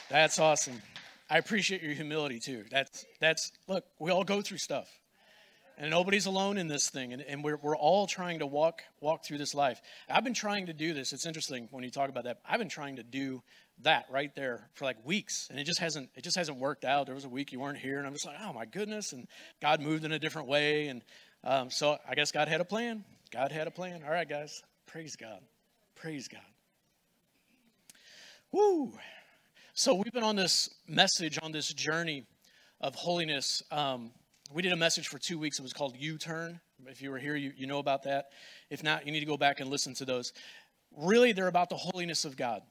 That's awesome. I appreciate your humility too. Look, we all go through stuff. And nobody's alone in this thing. And we're all trying to walk through this life. I've been trying to do this. It's interesting when you talk about that. I've been trying to do that right there for like weeks. And it just hasn't worked out. There was a week you weren't here. And I'm just like, oh my goodness. And God moved in a different way. And so I guess God had a plan. God had a plan. All right, guys. Praise God. Praise God. Woo. So we've been on this message, on this journey of holiness. We did a message for 2 weeks. It was called U-Turn. If you were here, you know about that. If not, you need to go back and listen to those. Really, they're about the holiness of God.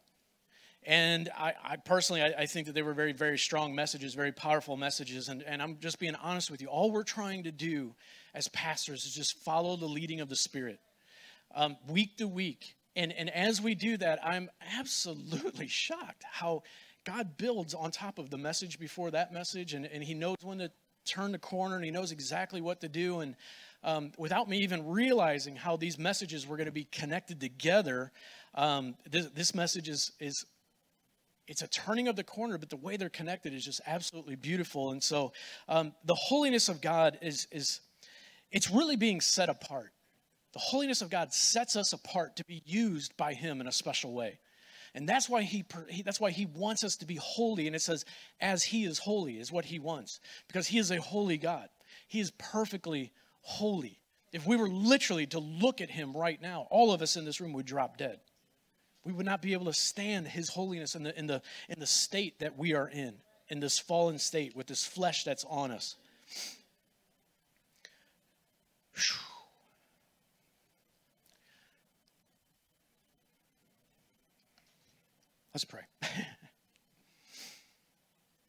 And I personally think that they were very, very strong messages, very powerful messages. And I'm just being honest with you. All we're trying to do as pastors is just follow the leading of the Spirit week to week. And as we do that, I'm absolutely shocked how God builds on top of the message before that message. And He knows when to turn the corner, and He knows exactly what to do. And without me even realizing how these messages were going to be connected together, this message is it's a turning of the corner, but the way they're connected is just absolutely beautiful. And so the holiness of God it's really being set apart. The holiness of God sets us apart to be used by Him in a special way. And that's why he wants us to be holy. And it says, as He is holy is what He wants. Because He is a holy God. He is perfectly holy. If we were literally to look at Him right now, all of us in this room would drop dead. We would not be able to stand His holiness in the state that we are in this fallen state with this flesh that's on us. Whew. Let's pray.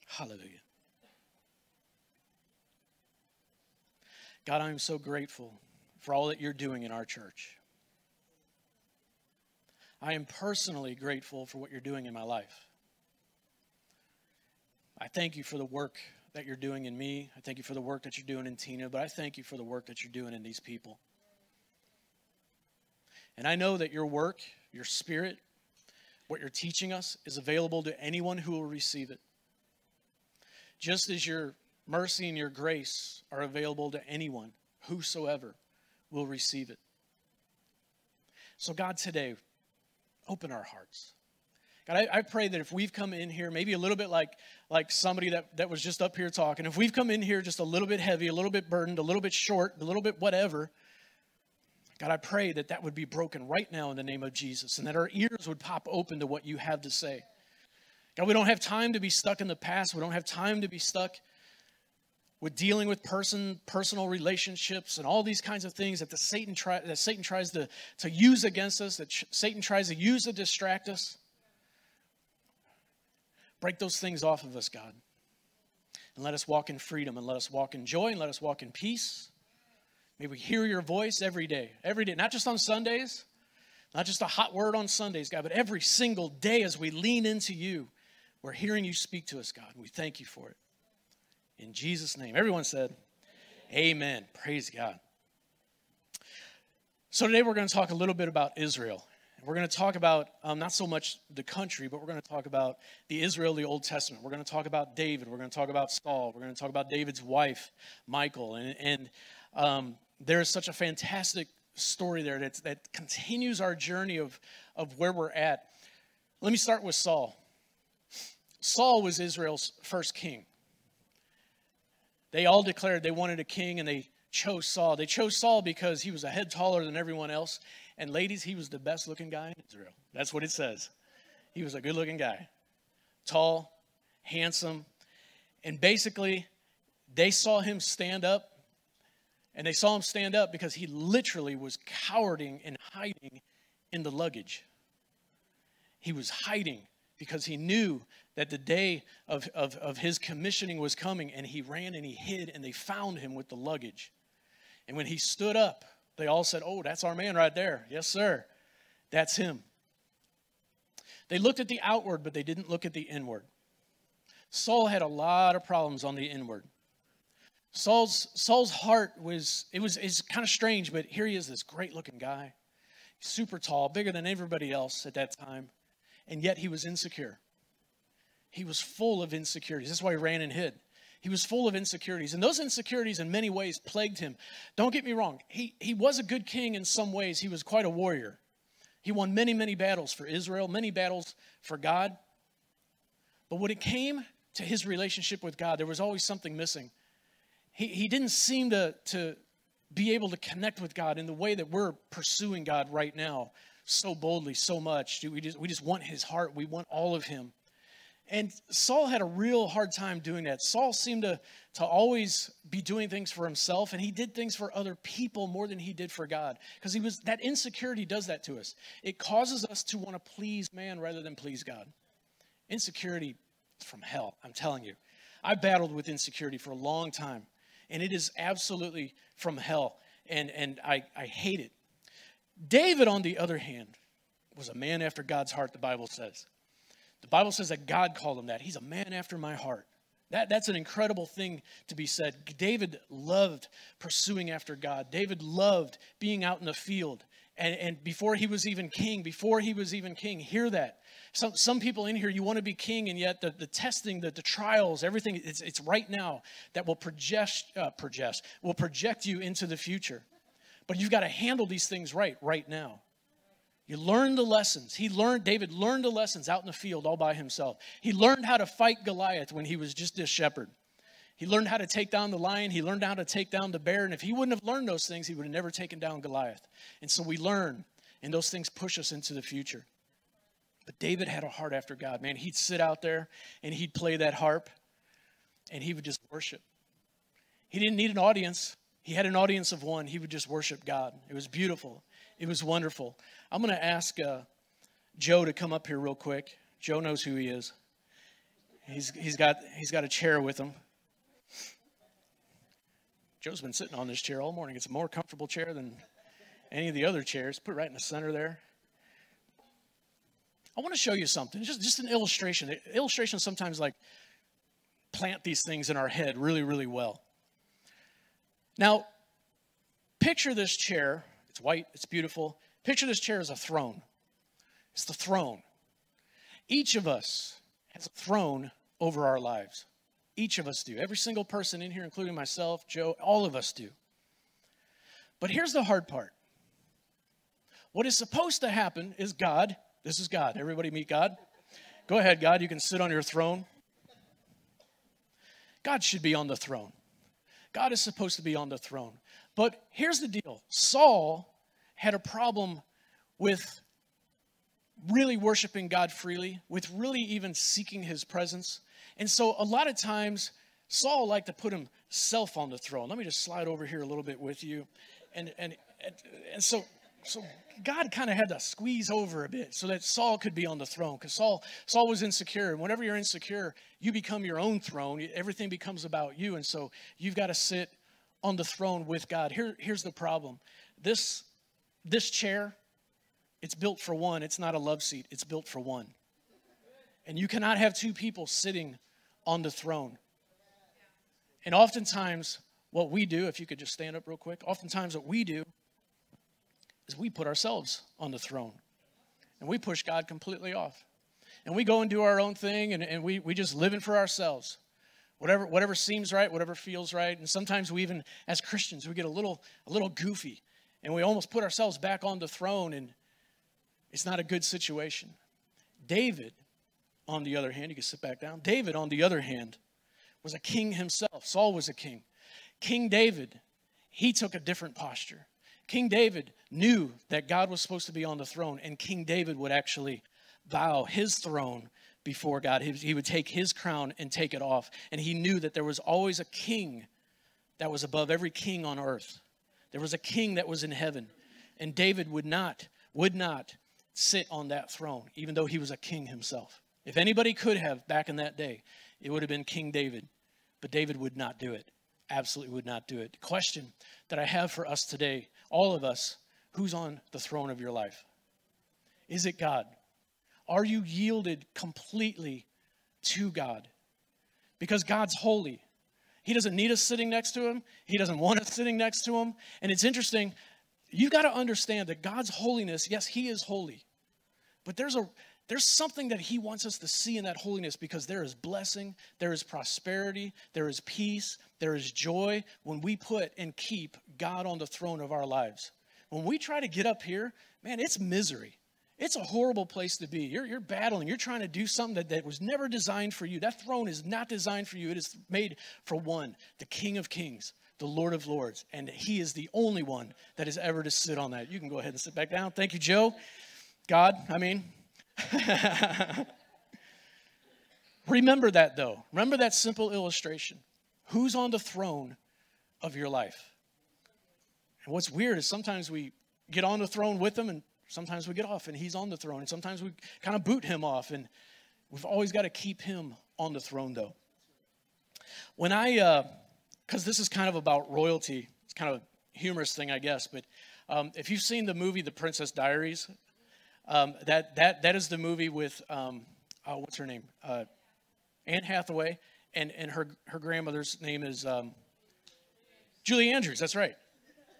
Hallelujah. God, I am so grateful for all that You're doing in our church. I am personally grateful for what You're doing in my life. I thank You for the work that You're doing in me. I thank You for the work that You're doing in Tina, but I thank You for the work that You're doing in these people. And I know that Your work, Your Spirit, what You're teaching us is available to anyone who will receive it. Just as Your mercy and Your grace are available to anyone, whosoever will receive it. So God, today, open our hearts. God, I pray that if we've come in here, maybe a little bit like somebody that was just up here talking, if we've come in here just a little bit heavy, a little bit burdened, a little bit short, a little bit whatever, God, I pray that that would be broken right now in the name of Jesus, and that our ears would pop open to what You have to say. God, we don't have time to be stuck in the past. We don't have time to be stuck with dealing with personal relationships and all these kinds of things that Satan tries to use against us, that Satan tries to use to distract us. Break those things off of us, God, and let us walk in freedom, and let us walk in joy, and let us walk in peace. May we hear Your voice every day, not just on Sundays, not just a hot word on Sundays, God, but every single day as we lean into You, we're hearing You speak to us, God, and we thank You for it. In Jesus' name. Everyone said, amen. Praise God. So today we're going to talk a little bit about Israel. We're going to talk about not so much the country, but we're going to talk about the Israel of the Old Testament. We're going to talk about David. We're going to talk about Saul. We're going to talk about David's wife, Michal. And there is such a fantastic story there that continues our journey of where we're at. Let me start with Saul. Saul was Israel's first king. They all declared they wanted a king, and they chose Saul. They chose Saul because he was a head taller than everyone else. And ladies, he was the best looking guy in Israel. That's what it says. He was a good looking guy. Tall, handsome. And basically, they saw him stand up. And they saw him stand up because he literally was cowering and hiding in the luggage. He was hiding because he knew that the day of his commissioning was coming, and he ran and he hid, and they found him with the luggage. And when he stood up, they all said, oh, that's our man right there. Yes, sir. That's him. They looked at the outward, but they didn't look at the inward. Saul had a lot of problems on the inward. Saul's heart is kind of strange, but here he is, this great looking guy, super tall, bigger than everybody else at that time, and yet he was insecure. He was full of insecurities. That's why he ran and hid. He was full of insecurities. And those insecurities in many ways plagued him. Don't get me wrong. He was a good king in some ways. He was quite a warrior. He won many, many battles for Israel, many battles for God. But when it came to his relationship with God, there was always something missing. He didn't seem to be able to connect with God in the way that we're pursuing God right now so boldly, so much. We just want his heart. We want all of him. And Saul had a real hard time doing that. Saul seemed to always be doing things for himself, and he did things for other people more than he did for God. Because that insecurity does that to us. It causes us to want to please man rather than please God. Insecurity is from hell, I'm telling you. I battled with insecurity for a long time, and it is absolutely from hell, and I hate it. David, on the other hand, was a man after God's heart, the Bible says. The Bible says that God called him that. He's a man after my heart. That's an incredible thing to be said. David loved pursuing after God. David loved being out in the field. And before he was even king, hear that. Some people in here, you want to be king, and yet the testing, the trials, everything, it's right now that will project you into the future. But you've got to handle these things right now. You learn the lessons. David learned the lessons out in the field all by himself. He learned how to fight Goliath when he was just a shepherd. He learned how to take down the lion. He learned how to take down the bear. And if he wouldn't have learned those things, he would have never taken down Goliath. And so we learn, and those things push us into the future. But David had a heart after God. Man, he'd sit out there, and he'd play that harp, and he would just worship. He didn't need an audience. He had an audience of one. He would just worship God. It was beautiful. It was wonderful. I'm going to ask Joe to come up here real quick. Joe knows who he is. He's got a chair with him. Joe's been sitting on this chair all morning. It's a more comfortable chair than any of the other chairs. Put it right in the center there. I want to show you something. Just an illustration. Illustrations sometimes like plant these things in our head really, really well. Now, picture this chair. It's white. It's beautiful. Picture this chair as a throne. It's the throne. Each of us has a throne over our lives. Each of us do. Every single person in here, including myself, Joe, all of us do. But here's the hard part. What is supposed to happen is God. This is God. Everybody meet God. Go ahead, God. You can sit on your throne. God should be on the throne. God is supposed to be on the throne. But here's the deal. Saul had a problem with really worshiping God freely, with really even seeking his presence. And so a lot of times, Saul liked to put himself on the throne. Let me just slide over here a little bit with you. And so God kind of had to squeeze over a bit so that Saul could be on the throne, because Saul was insecure. And whenever you're insecure, you become your own throne. Everything becomes about you. And so you've got to sit on the throne with God. Here's the problem. This chair, it's built for one. It's not a love seat. It's built for one. And you cannot have two people sitting on the throne. And oftentimes, what we do, if you could just stand up real quick, oftentimes what we do is we put ourselves on the throne. And we push God completely off. And we go and do our own thing, and we just live it for ourselves. Whatever seems right, whatever feels right. And sometimes we even, as Christians, we get a little goofy. And we almost put ourselves back on the throne, and it's not a good situation. David, on the other hand, you can sit back down. David, on the other hand, was a king himself. Saul was a king. King David, he took a different posture. King David knew that God was supposed to be on the throne, and King David would actually bow his throne before God. He would take his crown and take it off. And he knew that there was always a king that was above every king on earth. There was a king that was in heaven. And David would not sit on that throne, even though he was a king himself. If anybody could have back in that day, it would have been King David. But David would not do it. Absolutely would not do it. The question that I have for us today, all of us, who's on the throne of your life? Is it God? Are you yielded completely to God? Because God's holy. He doesn't need us sitting next to him. He doesn't want us sitting next to him. And it's interesting, you've got to understand that God's holiness, yes, he is holy. But there's There's something that he wants us to see in that holiness, because there is blessing, there is prosperity, there is peace, there is joy when we put and keep God on the throne of our lives. When we try to get up here, man, it's misery. It's a horrible place to be. You're battling. You're trying to do something that was never designed for you. That throne is not designed for you. It is made for one, the King of Kings, the Lord of Lords, and he is the only one that is ever to sit on that. You can go ahead and sit back down. Thank you, Joe. Remember that, though. Remember that simple illustration. Who's on the throne of your life? And what's weird is sometimes we get on the throne with him, and sometimes we get off, and he's on the throne. And sometimes we kind of boot him off, and we've always got to keep him on the throne, though. When because this is kind of about royalty. It's kind of a humorous thing, I guess. But if you've seen the movie The Princess Diaries, that is the movie with, what's her name? Anne Hathaway, and her grandmother's name is Julie Andrews. That's right.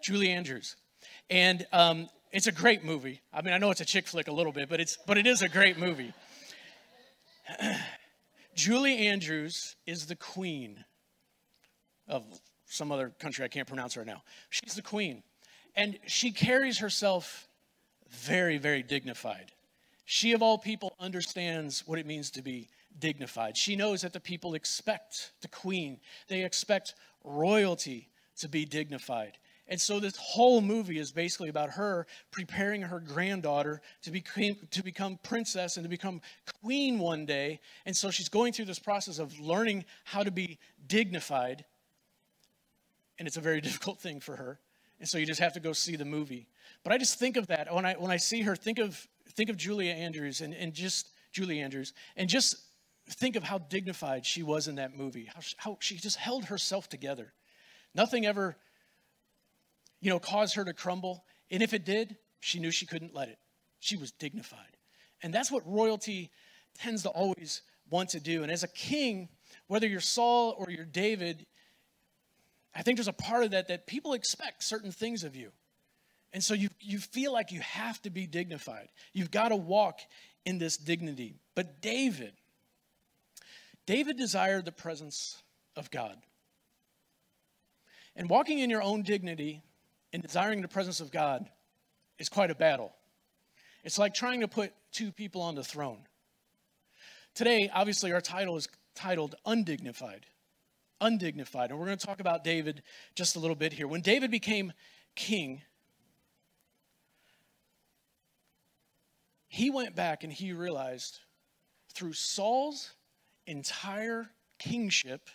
Julie Andrews. And it's a great movie. I mean, I know it's a chick flick a little bit, but it is a great movie. Julie Andrews is the queen of some other country I can't pronounce right now. She's the queen. And she carries herself very, very dignified. She, of all people, understands what it means to be dignified. She knows that the people expect the queen. They expect royalty to be dignified. And so this whole movie is basically about her preparing her granddaughter to become princess and to become queen one day. And so she's going through this process of learning how to be dignified. And it's a very difficult thing for her. And so you just have to go see the movie. But I just think of that when I see her. Think of Julia Andrews and just Julie Andrews, and just think of how dignified she was in that movie. How she just held herself together. Nothing ever, caused her to crumble. And if it did, she knew she couldn't let it. She was dignified. And that's what royalty tends to always want to do. And as a king, whether you're Saul or you're David, I think there's a part of that people expect certain things of you. And so you feel like you have to be dignified. You've got to walk in this dignity. But David desired the presence of God. And walking in your own dignity and desiring the presence of God is quite a battle. It's like trying to put two people on the throne. Today, obviously, our title is titled Undignified. Undignified. And we're going to talk about David just a little bit here. When David became king, he went back and he realized through Saul's entire kingship,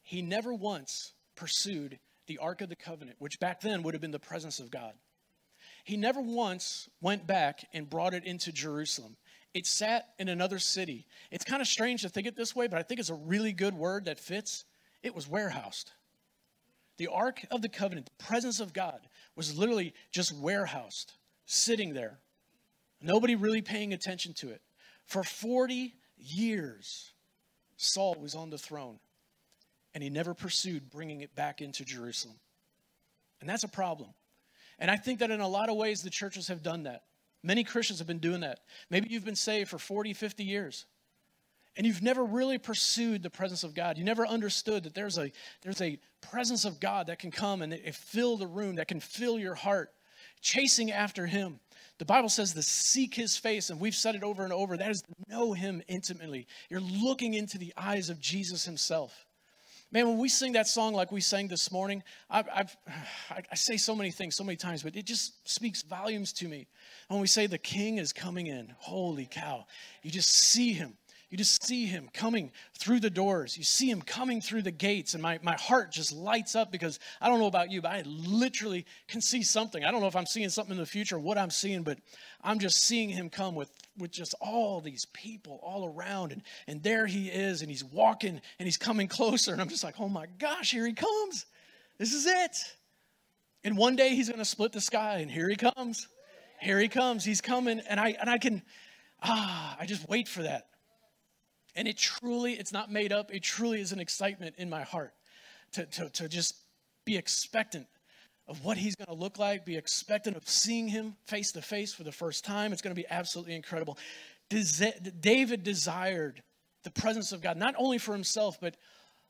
he never once pursued the Ark of the Covenant, which back then would have been the presence of God. He never once went back and brought it into Jerusalem. It sat in another city. It's kind of strange to think it this way, but I think it's a really good word that fits. It was warehoused. The Ark of the Covenant, the presence of God, was literally just warehoused, sitting there. Nobody really paying attention to it. For 40 years, Saul was on the throne, and he never pursued bringing it back into Jerusalem. And that's a problem. And I think that in a lot of ways, the churches have done that. Many Christians have been doing that. Maybe you've been saved for 40, 50 years, and you've never really pursued the presence of God. You never understood that there's a presence of God that can come and fill the room, that can fill your heart, chasing after him. The Bible says to seek his face, and we've said it over and over. That is to know him intimately. You're looking into the eyes of Jesus himself. Man, when we sing that song like we sang this morning, I say so many things so many times, but it just speaks volumes to me. When we say the King is coming in, holy cow, you just see him. You just see him coming through the doors. You see him coming through the gates, and my heart just lights up, because I don't know about you, but I literally can see something. I don't know if I'm seeing something in the future or what I'm seeing, but I'm just seeing him come with just all these people all around, and there he is, and he's walking, and he's coming closer, and I'm just like, oh my gosh, here he comes. This is it. And one day he's going to split the sky, and here he comes. Here he comes. He's coming, and I just wait for that. And it's not made up. It truly is an excitement in my heart to just be expectant of what he's going to look like, be expectant of seeing him face to face for the first time. It's going to be absolutely incredible. David desired the presence of God, not only for himself, but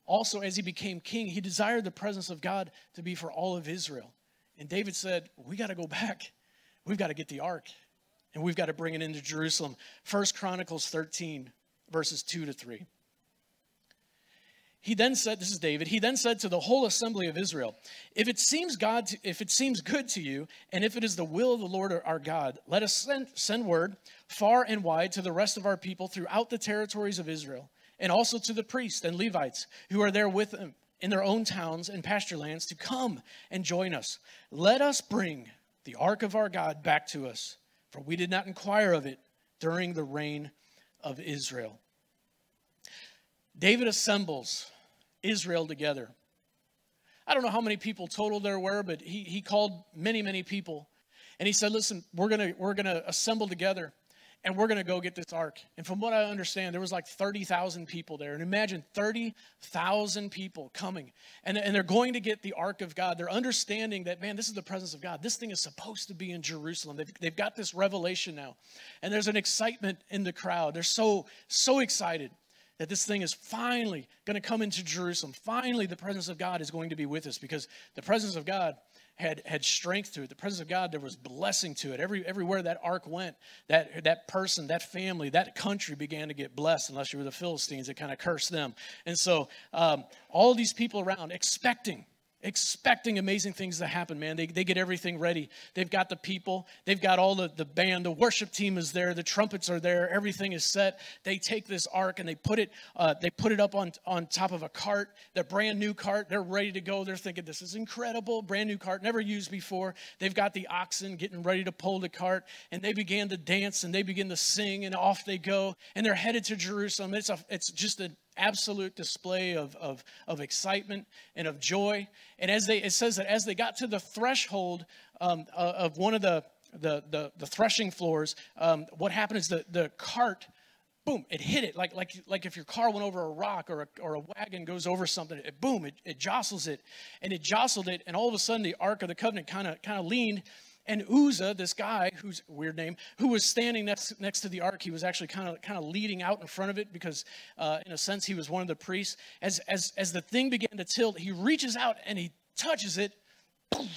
also as he became king. He desired the presence of God to be for all of Israel. And David said, we got to go back. We've got to get the ark, and we've got to bring it into Jerusalem. 1 Chronicles 13, verses 2-3. He then said, this is David, he then said to the whole assembly of Israel, if it seems good to you, and if it is the will of the Lord our God, let us send word far and wide to the rest of our people throughout the territories of Israel, and also to the priests and Levites who are there with them in their own towns and pasture lands to come and join us. Let us bring the ark of our God back to us, for we did not inquire of it during the reign of Israel. David assembles Israel together. I don't know how many people total there were, but he called many, many people. And he said, listen, we're gonna assemble together, and we're going to go get this ark. And from what I understand, there was like 30,000 people there. And imagine 30,000 people coming. And they're going to get the ark of God. They're understanding that, man, this is the presence of God. This thing is supposed to be in Jerusalem. They've got this revelation now. And there's an excitement in the crowd. They're so excited that this thing is finally going to come into Jerusalem. Finally, the presence of God is going to be with us, because the presence of God had strength to it. The presence of God, there was blessing to it. Everywhere that ark went, that person, that family, that country began to get blessed, unless you were the Philistines. It kind of cursed them. And so all these people around expecting amazing things to happen, man. They get everything ready. They've got the people. They've got all the band. The worship team is there. The trumpets are there. Everything is set. They take this ark and they put it up on top of a cart, their brand new cart. They're ready to go. They're thinking, this is incredible. Brand new cart, never used before. They've got the oxen getting ready to pull the cart, and they began to dance and they begin to sing, and off they go. And they're headed to Jerusalem. It's just an absolute display of excitement and of joy. And it says that as they got to the threshold of one of the threshing floors, what happened is the cart, boom, it hit it like if your car went over a rock or a wagon goes over something, it jostles it, and it jostled it, and all of a sudden the Ark of the Covenant kind of leaned. And Uzzah, this guy, who's a weird name, who was standing next to the ark, he was actually kind of leading out in front of it, because in a sense he was one of the priests. As the thing began to tilt, he reaches out and he touches it, boom,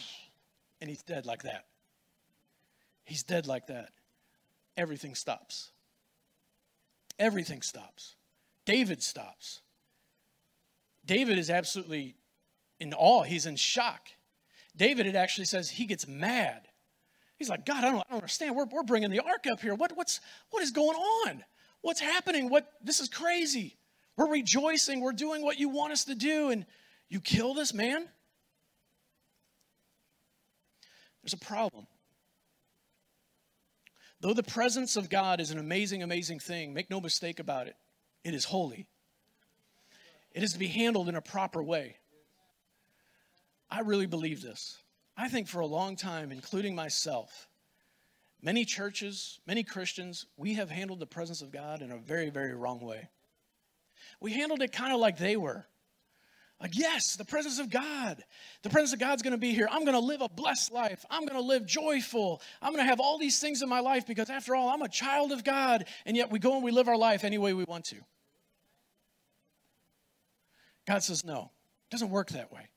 and he's dead like that. He's dead like that. Everything stops. Everything stops. David stops. David is absolutely in awe. He's in shock. David, it actually says he gets mad. He's like, God, I don't understand. We're bringing the ark up here. What is going on? What's happening? This is crazy. We're rejoicing. We're doing what you want us to do, and you kill this man? There's a problem. Though the presence of God is an amazing, amazing thing, make no mistake about it, it is holy. It is to be handled in a proper way. I really believe this. I think for a long time, including myself, many churches, many Christians, we have handled the presence of God in a very, very wrong way. We handled it kind of like they were. Like, yes, the presence of God. The presence of God's going to be here. I'm going to live a blessed life. I'm going to live joyful. I'm going to have all these things in my life because, after all, I'm a child of God. And yet we go and we live our life any way we want to. God says, no, it doesn't work that way.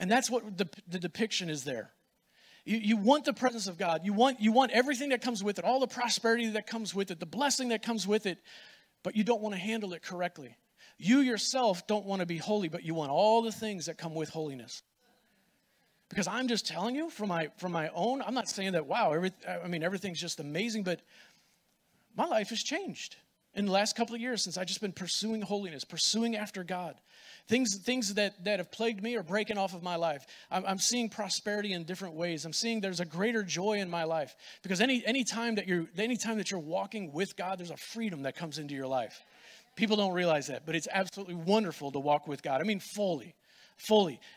And that's what the depiction is there. You want the presence of God. You want everything that comes with it, all the prosperity that comes with it, the blessing that comes with it, but you don't want to handle it correctly. You yourself don't want to be holy, but you want all the things that come with holiness. Because I'm just telling you from my own, I'm not saying that, wow, everything's just amazing, but my life has changed in the last couple of years since I've just been pursuing holiness, pursuing after God. Things that have plagued me are breaking off of my life. I'm seeing prosperity in different ways. I'm seeing there's a greater joy in my life. Because any time that you're walking with God, there's a freedom that comes into your life. People don't realize that, but it's absolutely wonderful to walk with God. I mean, fully.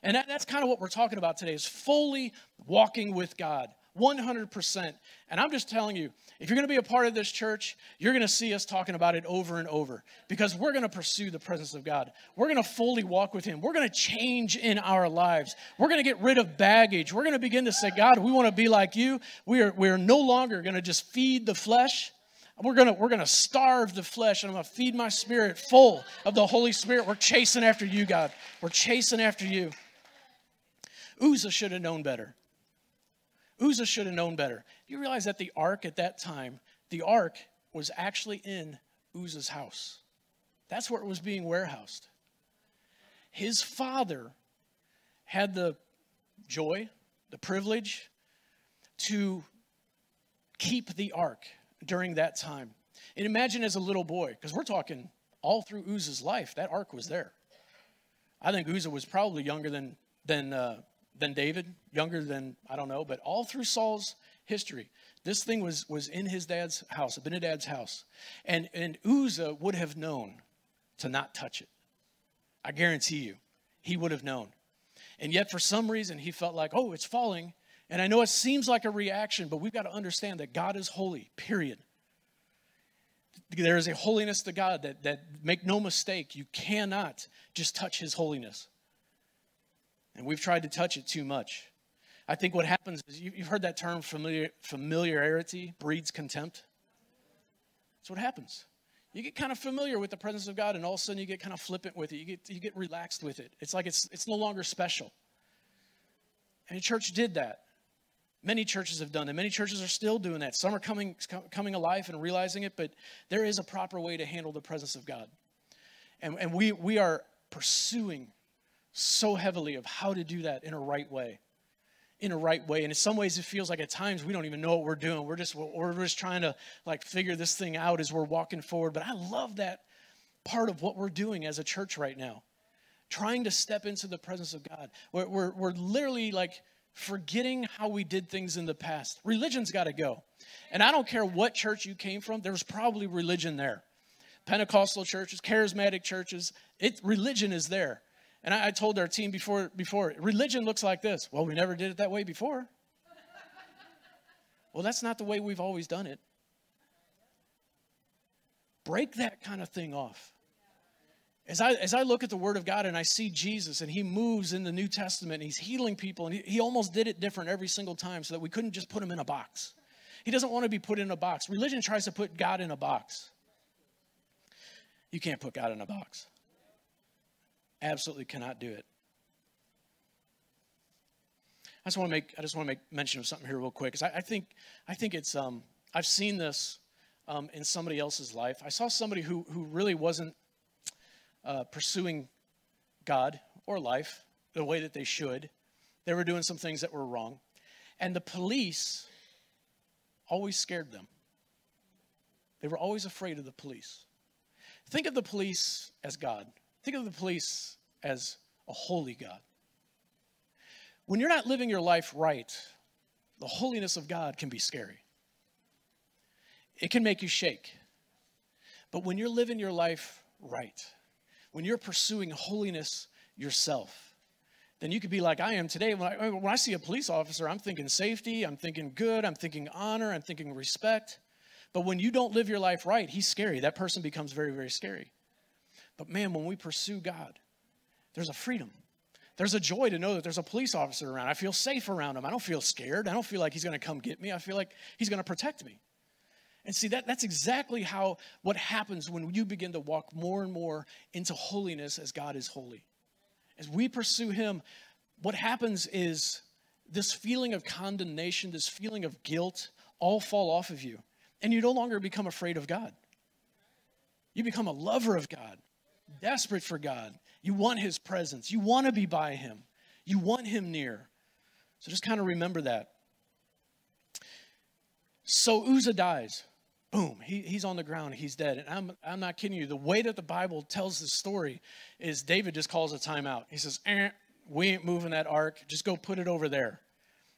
And that's kind of what we're talking about today, is fully walking with God. 100%. And I'm just telling you, if you're going to be a part of this church, you're going to see us talking about it over and over because we're going to pursue the presence of God. We're going to fully walk with him. We're going to change in our lives. We're going to get rid of baggage. We're going to begin to say, God, we want to be like you. We're no longer going to just feed the flesh. We're gonna starve the flesh, and I'm going to feed my spirit full of the Holy Spirit. We're chasing after you, God. We're chasing after you. Uzzah should have known better. Uzzah should have known better. You realize that the ark at that time, the ark was actually in Uzzah's house. That's where it was being warehoused. His father had the joy, the privilege to keep the ark during that time. And imagine as a little boy, because we're talking all through Uzzah's life, that ark was there. I think Uzzah was probably younger than David, younger than, I don't know, but all through Saul's history, this thing was in his dad's house, Abinadab's house. And Uzzah would have known to not touch it. I guarantee you, he would have known. And yet for some reason, he felt like, oh, it's falling. And I know it seems like a reaction, but we've got to understand that God is holy, period. There is a holiness to God that make no mistake, you cannot just touch his holiness. And we've tried to touch it too much. I think what happens is, you've heard that term, familiarity breeds contempt. That's what happens. You get kind of familiar with the presence of God, and all of a sudden you get kind of flippant with it. You get relaxed with it. It's like it's no longer special. And the church did that. Many churches have done that. Many churches are still doing that. Some are coming alive and realizing it, but there is a proper way to handle the presence of God. And we are pursuing so heavily of how to do that in a right way. In a right way. And in some ways it feels like at times we don't even know what we're doing. We're just trying to like figure this thing out as we're walking forward. But I love that part of what we're doing as a church right now. Trying to step into the presence of God. We're literally like forgetting how we did things in the past. Religion's got to go. And I don't care what church you came from, there's probably religion there. Pentecostal churches, charismatic churches, religion is there. And I told our team before, religion looks like this. Well, we never did it that way before. Well, that's not the way we've always done it. Break that kind of thing off. As I look at the Word of God and I see Jesus and he moves in the New Testament and he's healing people, and he almost did it different every single time so that we couldn't just put him in a box. He doesn't want to be put in a box. Religion tries to put God in a box. You can't put God in a box. Absolutely cannot do it. I just want to make mention of something here real quick, because I think it's I've seen this in somebody else's life. I saw somebody who really wasn't pursuing God or life the way that they should. They were doing some things that were wrong, and the police always scared them. They were always afraid of the police. Think of the police as God. Think of the police as a holy God. When you're not living your life right, the holiness of God can be scary. It can make you shake. But when you're living your life right, when you're pursuing holiness yourself, then you could be like I am today. When I see a police officer, I'm thinking safety, I'm thinking good, I'm thinking honor, I'm thinking respect. But when you don't live your life right, he's scary. That person becomes very, very scary. But man, when we pursue God, there's a freedom. There's a joy to know that there's a police officer around. I feel safe around him. I don't feel scared. I don't feel like he's going to come get me. I feel like he's going to protect me. And see, that's exactly what happens when you begin to walk more and more into holiness as God is holy. As we pursue him, what happens is this feeling of condemnation, this feeling of guilt, all fall off of you. And you no longer become afraid of God. You become a lover of God, desperate for God. You want his presence. You want to be by him. You want him near. So just kind of remember that. So Uzzah dies. Boom, he's on the ground, he's dead. And I'm not kidding you. The way that the Bible tells the story is David just calls a timeout. He says, we ain't moving that ark. Just go put it over there.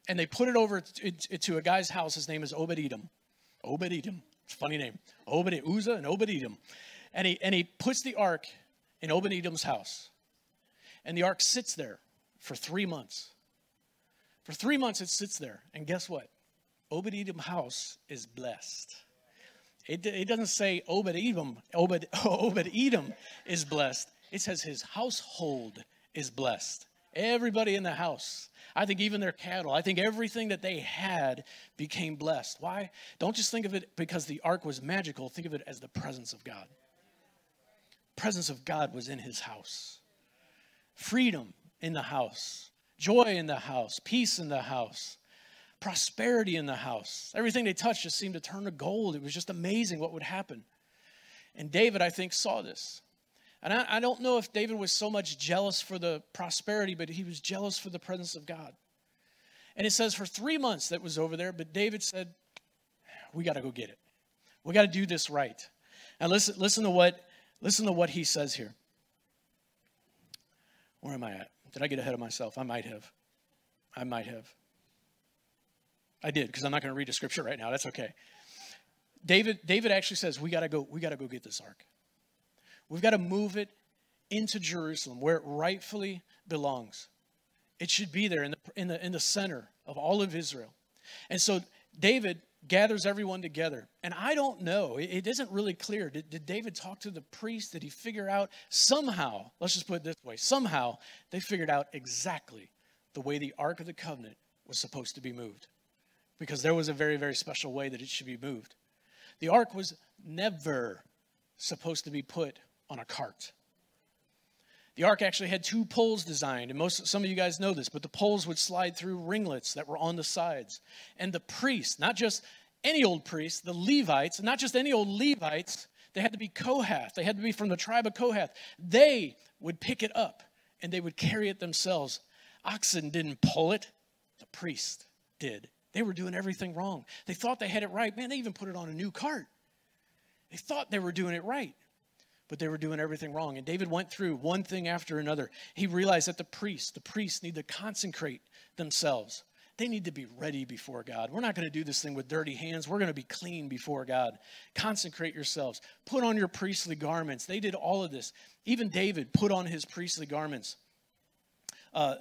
And they put it over to a guy's house. His name is Obed-Edom. Obed-Edom. It's a funny name. Uzzah and Obed-Edom. And he puts the ark in Obed-Edom's house. And the ark sits there for 3 months. For 3 months it sits there. And guess what? Obed-Edom's house is blessed. It doesn't say Obed-Edom is blessed. It says his household is blessed. Everybody in the house. I think even their cattle. I think everything that they had became blessed. Why? Don't just think of it because the ark was magical. Think of it as the presence of God. Presence of God was in his house. Freedom in the house. Joy in the house. Peace in the house. Prosperity in the house. Everything they touched just seemed to turn to gold. It was just amazing what would happen. And David, I think, saw this. And I don't know if David was so much jealous for the prosperity, but he was jealous for the presence of God. And it says for 3 months that was over there, but David said, we got to go get it. We got to do this right. And listen to what he says here. Where am I at? Did I get ahead of myself? I might have. I did, because I'm not going to read the scripture right now. That's okay. David actually says, we got to go get this ark. We've got to move it into Jerusalem where it rightfully belongs. It should be there in the center of all of Israel. And so David gathers everyone together. And I don't know, it isn't really clear. Did David talk to the priest? Did he figure out somehow, let's just put it this way, somehow they figured out exactly the way the Ark of the Covenant was supposed to be moved. Because there was a very, very special way that it should be moved. The ark was never supposed to be put on a cart. The ark actually had 2 poles designed, and some of you guys know this, but the poles would slide through ringlets that were on the sides. And the priests, not just any old priests, the Levites, not just any old Levites, they had to be Kohath. They had to be from the tribe of Kohath. They would pick it up, and they would carry it themselves. Oxen didn't pull it. The priest did. They were doing everything wrong. They thought they had it right. Man, they even put it on a new cart. They thought they were doing it right, but they were doing everything wrong. And David went through one thing after another. He realized that the priests need to consecrate themselves. They need to be ready before God. We're not going to do this thing with dirty hands. We're going to be clean before God. Consecrate yourselves. Put on your priestly garments. They did all of this. Even David put on his priestly garments.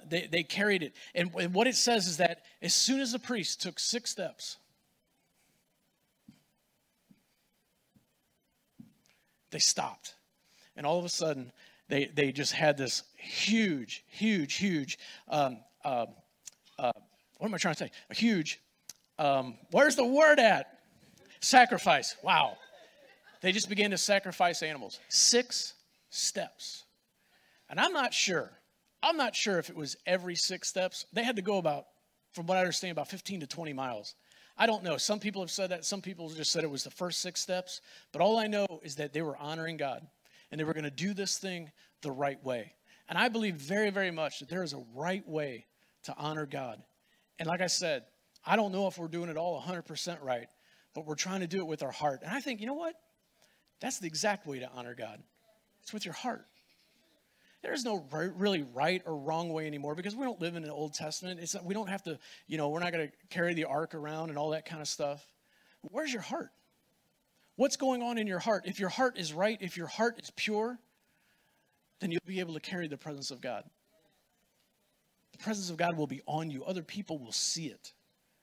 They carried it. And what it says is that as soon as the priest took 6 steps, they stopped. And all of a sudden, they just had this huge, what am I trying to say? A huge, where's the word at? Sacrifice. Wow. They just began to sacrifice animals. 6 steps. And I'm not sure if it was every 6 steps. They had to go about, from what I understand, about 15 to 20 miles. I don't know. Some people have said that. Some people just said it was the first 6 steps. But all I know is that they were honoring God. And they were going to do this thing the right way. And I believe very, very much that there is a right way to honor God. And like I said, I don't know if we're doing it all 100% right. But we're trying to do it with our heart. And I think, you know what? That's the exact way to honor God. It's with your heart. There's no really right or wrong way anymore because we don't live in an Old Testament. We don't have to, we're not going to carry the ark around and all that kind of stuff. Where's your heart? What's going on in your heart? If your heart is right, if your heart is pure, then you'll be able to carry the presence of God. The presence of God will be on you. Other people will see it.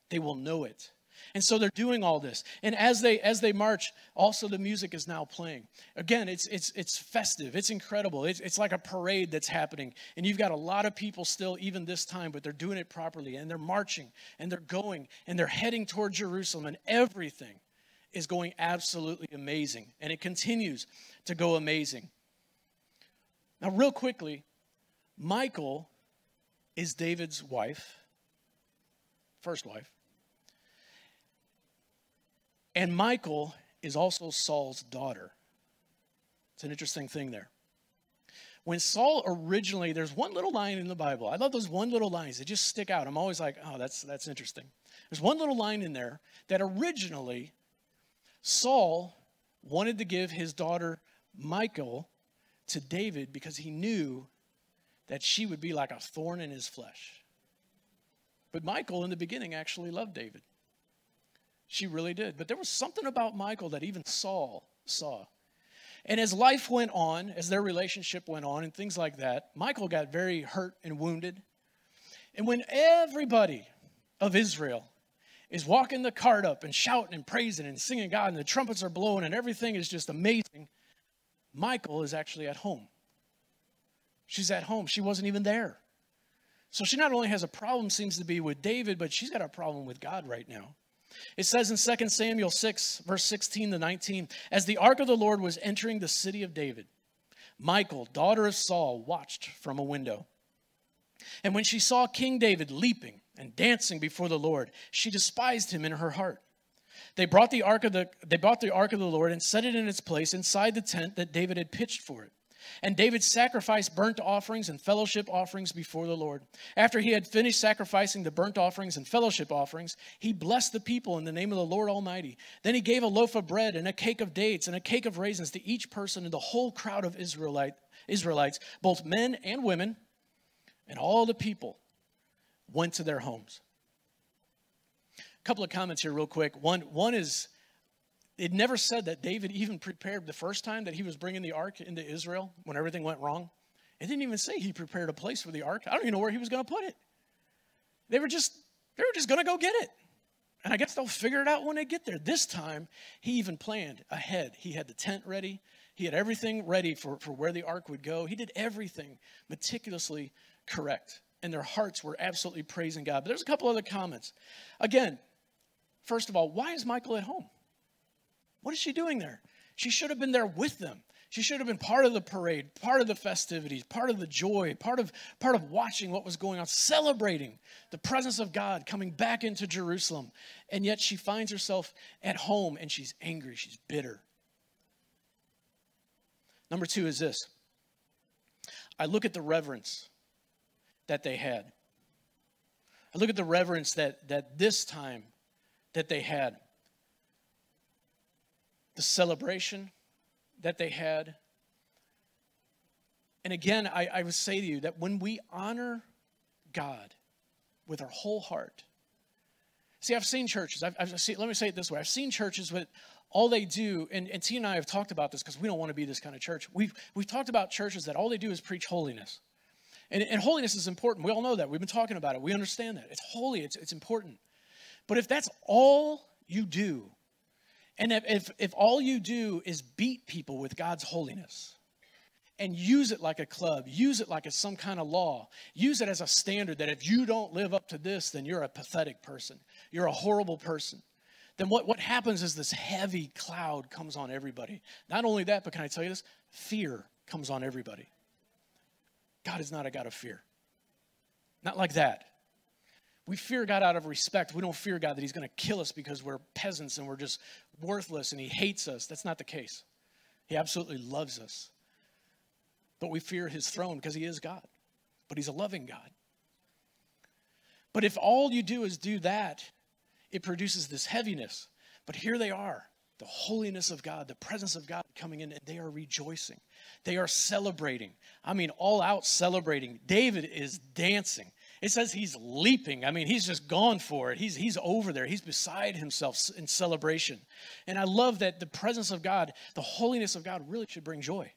They will know it. And so they're doing all this. And as they march, also the music is now playing. Again, it's festive. It's incredible. It's like a parade that's happening. And you've got a lot of people still, even this time, but they're doing it properly. And they're marching, and they're going, and they're heading toward Jerusalem. And everything is going absolutely amazing. And it continues to go amazing. Now, real quickly, Michal is David's wife, first wife. And Michal is also Saul's daughter. It's an interesting thing there. When Saul originally, there's one little line in the Bible. I love those one little lines. They just stick out. I'm always like, oh, that's interesting. There's one little line in there that originally Saul wanted to give his daughter Michal to David because he knew that she would be like a thorn in his flesh. But Michal in the beginning actually loved David. She really did. But there was something about Michal that even Saul saw. And as life went on, as their relationship went on and things like that, Michal got very hurt and wounded. And when everybody of Israel is walking the cart up and shouting and praising and singing God, and the trumpets are blowing and everything is just amazing. Michal is actually at home. She's at home. She wasn't even there. So she not only has a problem, seems to be, with David, but she's got a problem with God right now. It says in 2 Samuel 6, verse 16 to 19, as the ark of the Lord was entering the city of David, Michal, daughter of Saul, watched from a window. And when she saw King David leaping and dancing before the Lord, she despised him in her heart. They brought the ark of the Lord and set it in its place inside the tent that David had pitched for it. And David sacrificed burnt offerings and fellowship offerings before the Lord. After he had finished sacrificing the burnt offerings and fellowship offerings, he blessed the people in the name of the Lord Almighty. Then he gave a loaf of bread and a cake of dates and a cake of raisins to each person in the whole crowd of Israelites, both men and women, and all the people went to their homes. A couple of comments here real quick. One is, it never said that David even prepared the first time that he was bringing the ark into Israel when everything went wrong. It didn't even say he prepared a place for the ark. I don't even know where he was going to put it. They were just going to go get it. And I guess they'll figure it out when they get there. This time, he even planned ahead. He had the tent ready. He had everything ready for where the ark would go. He did everything meticulously correct. And their hearts were absolutely praising God. But there's a couple other comments. Again, first of all, why is Michal at home? What is she doing there? She should have been there with them. She should have been part of the parade, part of the festivities, part of the joy, part of watching what was going on, celebrating the presence of God coming back into Jerusalem. And yet she finds herself at home and she's angry, she's bitter. Number two is this. I look at the reverence that they had. I look at the reverence that this time that they had. The celebration that they had. And again, I would say to you that when we honor God with our whole heart. See, I've seen churches. Let me say it this way. I've seen churches with all they do, and T and I have talked about this because we don't want to be this kind of church. We've talked about churches that all they do is preach holiness. And holiness is important. We all know that. We've been talking about it. We understand that. It's holy. It's important. But if that's all you do, and if all you do is beat people with God's holiness and use it like a club, use it like it's some kind of law, use it as a standard that if you don't live up to this, then you're a pathetic person. You're a horrible person. Then what happens is this heavy cloud comes on everybody. Not only that, but can I tell you this? Fear comes on everybody. God is not a God of fear. Not like that. We fear God out of respect. We don't fear God that he's going to kill us because we're peasants and we're just worthless and he hates us. That's not the case. He absolutely loves us. But we fear his throne because he is God. But he's a loving God. But if all you do is do that, it produces this heaviness. But here they are, the holiness of God, the presence of God coming in, and they are rejoicing. They are celebrating. I mean, all out celebrating. David is dancing. It says he's leaping. I mean, he's just gone for it. He's over there. He's beside himself in celebration. And I love that the presence of God, the holiness of God really should bring joy.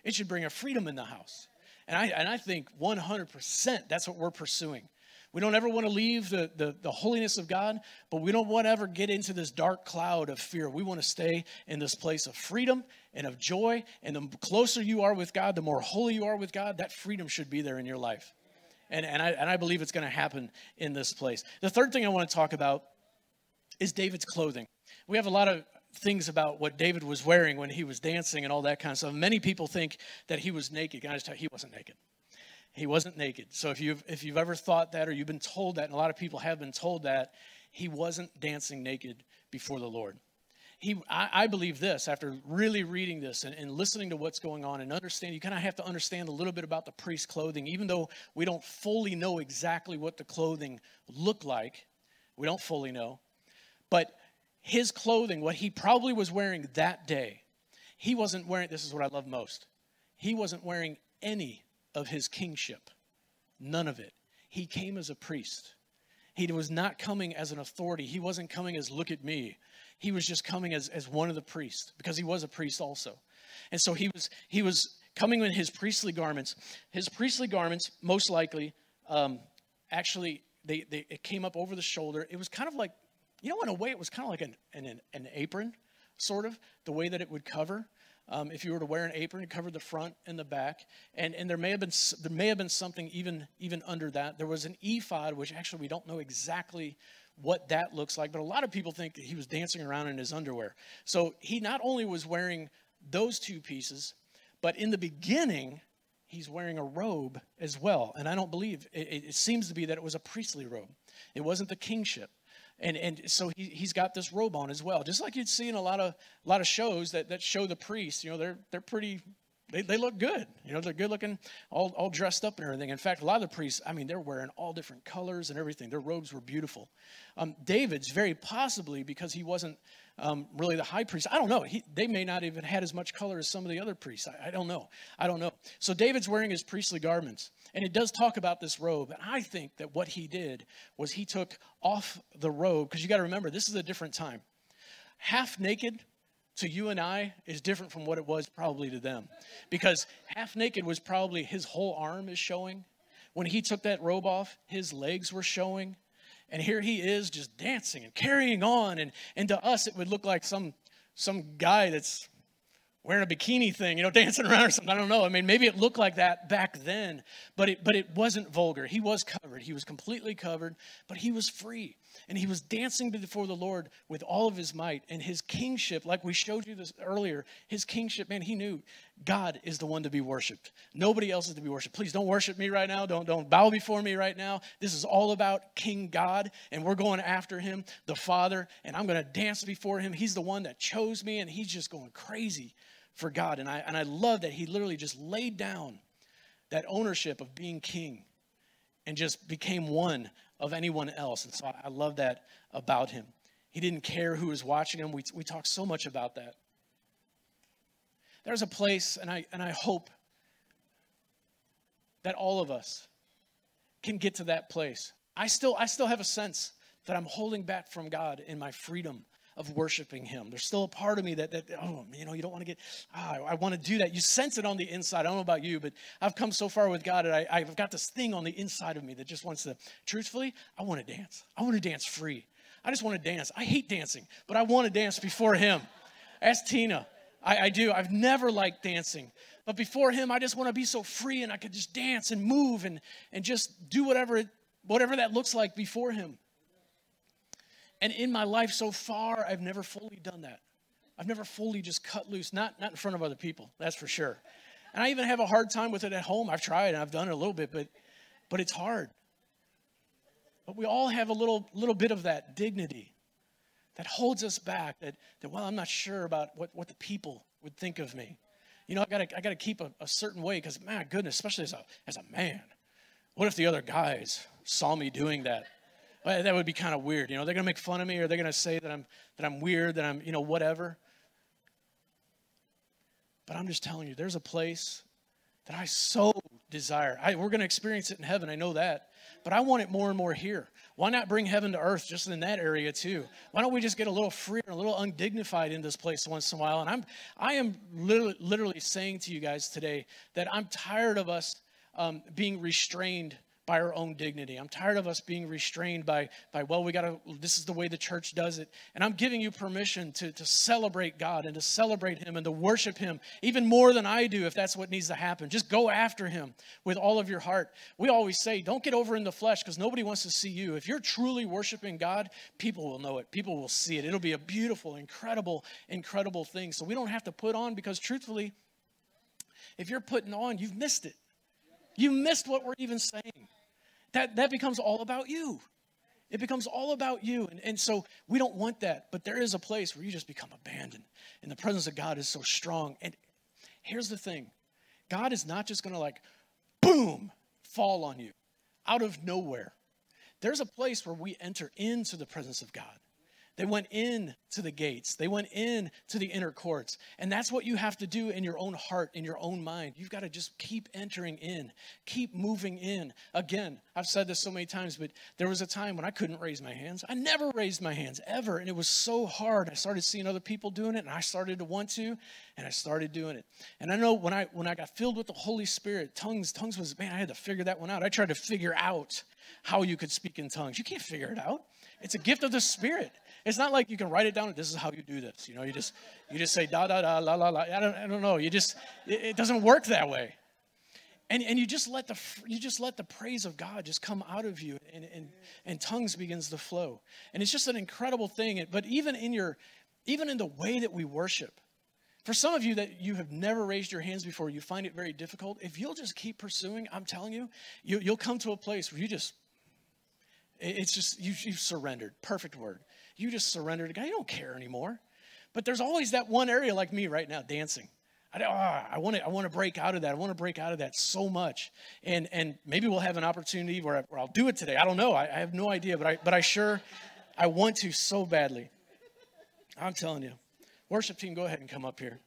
It should bring a freedom in the house. And I think 100% that's what we're pursuing. We don't ever want to leave the holiness of God, but we don't want to ever get into this dark cloud of fear. We want to stay in this place of freedom and of joy. And the closer you are with God, the more holy you are with God, that freedom should be there in your life. And I believe it's going to happen in this place. The third thing I want to talk about is David's clothing. We have a lot of things about what David was wearing when he was dancing and all that kind of stuff. Many people think that he was naked. Can I just tell you, he wasn't naked. He wasn't naked. So if you've ever thought that or you've been told that, and a lot of people have been told that, he wasn't dancing naked before the Lord. I believe this, after really reading this and listening to what's going on and understand, you kind of have to understand a little bit about the priest's clothing, even though we don't fully know exactly what the clothing looked like. We don't fully know. But his clothing, what he probably was wearing that day, he wasn't wearing, this is what I love most, he wasn't wearing any of his kingship. None of it. He came as a priest. He was not coming as an authority. He wasn't coming as, look at me. He was just coming as one of the priests, because he was a priest also. And so he was coming in his priestly garments. His priestly garments, most likely, actually, it came up over the shoulder. It was kind of like, in a way, it was kind of like an apron, sort of, the way that it would cover. If you were to wear an apron, it covered the front and the back, and there may have been something even under that. There was an ephod, which actually we don't know exactly what that looks like, but a lot of people think that he was dancing around in his underwear. So he not only was wearing those two pieces, but in the beginning, he's wearing a robe as well. And I don't believe, it seems to be that it was a priestly robe. It wasn't the kingship. And so he's got this robe on as well, just like you'd see in a lot of shows that show the priests. They're pretty. They look good. They're good looking, all dressed up and everything. In fact, a lot of the priests, they're wearing all different colors and everything. Their robes were beautiful. David's very possibly, because he wasn't really the high priest. I don't know. They may not even had as much color as some of the other priests. I don't know. So David's wearing his priestly garments. And it does talk about this robe. And I think that what he did was he took off the robe, because you got to remember, this is a different time. Half naked to you and I is different from what it was probably to them. Because half naked was probably his whole arm is showing. When he took that robe off, his legs were showing. And here he is just dancing and carrying on. And to us, it would look like some guy that's wearing a bikini thing, dancing around or something. I don't know. Maybe it looked like that back then, but it wasn't vulgar. He was covered. He was completely covered, but he was free. And he was dancing before the Lord with all of his might. And his kingship, like we showed you this earlier, his kingship, man, he knew God is the one to be worshiped. Nobody else is to be worshiped. Please don't worship me right now. Don't bow before me right now. This is all about King God, and we're going after him, the Father, and I'm going to dance before him. He's the one that chose me, and he's just going crazy for God. And I love that he literally just laid down that ownership of being king and just became one of anyone else. And so I love that about him. He didn't care who was watching him. We talk so much about that. There's a place, and I hope that all of us can get to that place. I still have a sense that I'm holding back from God in my freedom of worshiping him. There's still a part of me that you don't want to get, I want to do that. You sense it on the inside. I don't know about you, but I've come so far with God, and I've got this thing on the inside of me that just wants to, truthfully, I want to dance. I want to dance free. I just want to dance. I hate dancing, but I want to dance before him. Ask Tina. I do. I've never liked dancing. But before him, I just want to be so free, and I could just dance and move and just do whatever that looks like before him. And in my life so far, I've never fully done that. I've never fully just cut loose, not in front of other people, that's for sure. And I even have a hard time with it at home. I've tried, and I've done it a little bit, but it's hard. But we all have a little bit of that dignity that holds us back, that well, I'm not sure about what the people would think of me. I gotta keep a certain way, because my goodness, especially as a man, what if the other guys saw me doing that? Well, that would be kind of weird. They're gonna make fun of me, or they're gonna say that I'm weird, that I'm whatever. But I'm just telling you, there's a place that I so desire. We're gonna experience it in heaven, I know that. But I want it more and more here. Why not bring heaven to earth just in that area too? Why don't we just get a little freer, a little undignified in this place once in a while? And I am literally saying to you guys today that I'm tired of us being restrained by our own dignity. I'm tired of us being restrained by this is the way the church does it. And I'm giving you permission to celebrate God and to celebrate him and to worship him even more than I do, if that's what needs to happen. Just go after him with all of your heart. We always say, don't get over in the flesh, because nobody wants to see you. If you're truly worshiping God, people will know it. People will see it. It'll be a beautiful, incredible thing. So we don't have to put on, because truthfully, if you're putting on, you've missed it. You missed what we're even saying. That becomes all about you. It becomes all about you. And so we don't want that. But there is a place where you just become abandoned. And the presence of God is so strong. And here's the thing. God is not just going to boom, fall on you out of nowhere. There's a place where we enter into the presence of God. They went in to the gates. They went in to the inner courts. And that's what you have to do in your own heart, in your own mind. You've got to just keep entering in, keep moving in. Again, I've said this so many times, but there was a time when I couldn't raise my hands. I never raised my hands, ever. And it was so hard. I started seeing other people doing it, and I started to want to, and I started doing it. And I know when I got filled with the Holy Spirit, tongues was, man, I had to figure that one out. I tried to figure out how you could speak in tongues. You can't figure it out. It's a gift of the Spirit. It's not like you can write it down and this is how you do this. You know, you just say da da da la la la. I don't know. It doesn't work that way. And you just let the praise of God just come out of you, and tongues begins to flow. And it's just an incredible thing. But even in the way that we worship, for some of you that you have never raised your hands before, you find it very difficult. If you'll just keep pursuing, I'm telling you, you'll come to a place where you've surrendered. Perfect word. You just surrendered to God. You don't care anymore. But there's always that one area like me right now, dancing. I want to break out of that. I want to break out of that so much. And maybe we'll have an opportunity where I'll do it today. I don't know. I have no idea. But I want to so badly. I'm telling you. Worship team, go ahead and come up here.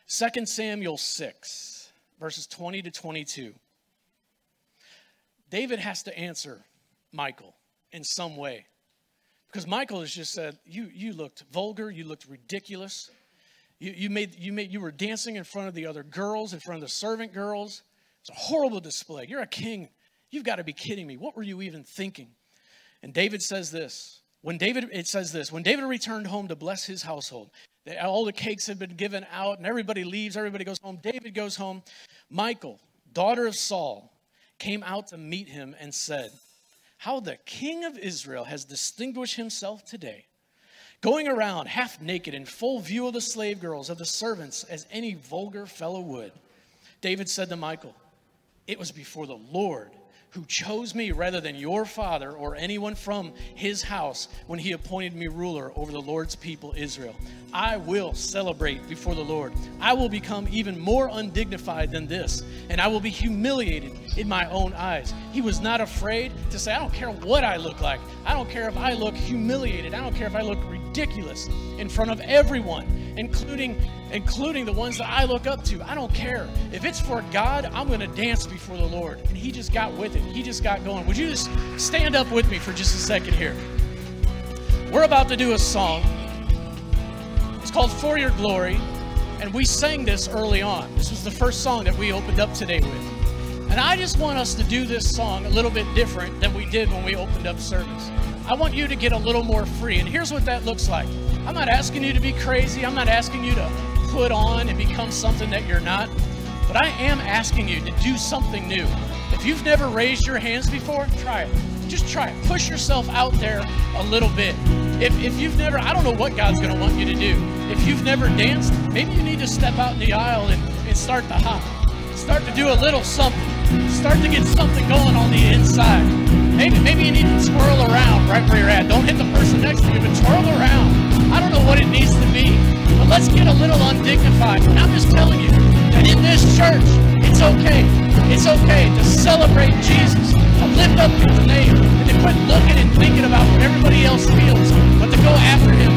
2 Samuel 6, verses 20 to 22. David has to answer Michal in some way, because Michal has just said, you looked vulgar, you looked ridiculous, you were dancing in front of the other girls, in front of the servant girls. It's a horrible display. You're a king. You've got to be kidding me. What were you even thinking? And David says this. When David returned home to bless his household, all the cakes had been given out, and everybody leaves, everybody goes home. David goes home. Michal, daughter of Saul, came out to meet him and said, how the king of Israel has distinguished himself today, going around half naked in full view of the slave girls, of the servants, as any vulgar fellow would. David said to Michal, it was before the Lord who chose me rather than your father or anyone from his house when he appointed me ruler over the Lord's people Israel. I will celebrate before the Lord. I will become even more undignified than this, and I will be humiliated in my own eyes. He was not afraid to say, I don't care what I look like. I don't care if I look humiliated. I don't care if I look ridiculous in front of everyone, including the ones that I look up to. I don't care. If it's for God, I'm going to dance before the Lord. And he just got with it. He just got going. Would you just stand up with me for just a second here? We're about to do a song. It's called For Your Glory. And we sang this early on. This was the first song that we opened up today with. And I just want us to do this song a little bit different than we did when we opened up service. I want you to get a little more free. And here's what that looks like. I'm not asking you to be crazy. I'm not asking you to put on and become something that you're not. But I am asking you to do something new. If you've never raised your hands before, try it. Just try it. Push yourself out there a little bit. If you've never, I don't know what God's going to want you to do. If you've never danced, maybe you need to step out in the aisle and start to hop. Start to do a little something. Start to get something going on the inside. Maybe you need to twirl around right where you're at. Don't hit the person next to you, but twirl around. I don't know what it needs to be, but let's get a little undignified. And I'm just telling you that in this church, it's okay. It's okay to celebrate Jesus, to lift up his name, and to quit looking and thinking about what everybody else feels, but to go after him